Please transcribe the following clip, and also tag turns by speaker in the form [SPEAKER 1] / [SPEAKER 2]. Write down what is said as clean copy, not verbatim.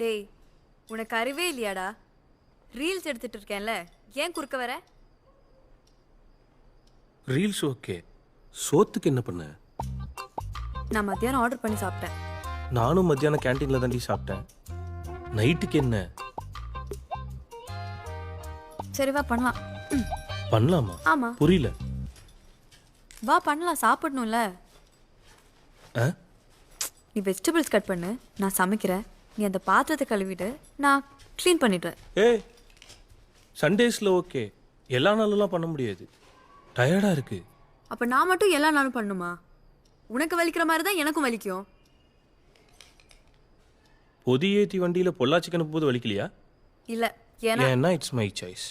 [SPEAKER 1] டேய் உனக்கு அறிவே இல்லையாடா? ரீல்ஸ் எடுத்துட்டு இருக்கேன்ல, ஏன் குறுக்க வர?
[SPEAKER 2] ரீல்ஸ் ஓகே, சோத்துக்கு என்ன பண்ண?
[SPEAKER 1] நான் மத்தியானம் ஆர்டர் பண்ணி சாப்பிட்டேன்.
[SPEAKER 2] நானும் மத்தியானம் கேன்டீன்ல தாண்டி சாப்பிட்டேன். நைட்டுக்கு என்ன
[SPEAKER 1] சரி வா பண்ணலாம்.
[SPEAKER 2] பண்ணலாமா?
[SPEAKER 1] ஆமா
[SPEAKER 2] புரியல.
[SPEAKER 1] வா பண்ணலாம், சாப்பிடணும்ல.
[SPEAKER 2] ஆ?
[SPEAKER 1] நீ வெஜிடபிள்ஸ் கட் பண்ணு, நான் சமைக்கிறேன். நீ அந்த பாத்திரத்தை கழுவிட்டு நான் க்ளீன் பண்ணிடுறேன்.
[SPEAKER 2] ஏய், சண்டேஸ்ல ஓகே, எல்லா நாளெல்லாம் பண்ண முடியாது, டயர்டா இருக்கு.
[SPEAKER 1] அப்போ நான் மட்டும் எல்லா நாளும் பண்ணுமா? உனக்கு வலிக்கிற மாதிரி தான் எனக்கும் வலிக்கும்.
[SPEAKER 2] பொதி ஏற்றி வண்டியில் பொள்ளாச்சிக்கு அனுப்பும்போது வலிக்கலையா?
[SPEAKER 1] இல்லை,
[SPEAKER 2] ஏன்னா இட்ஸ் மை சாய்ஸ்.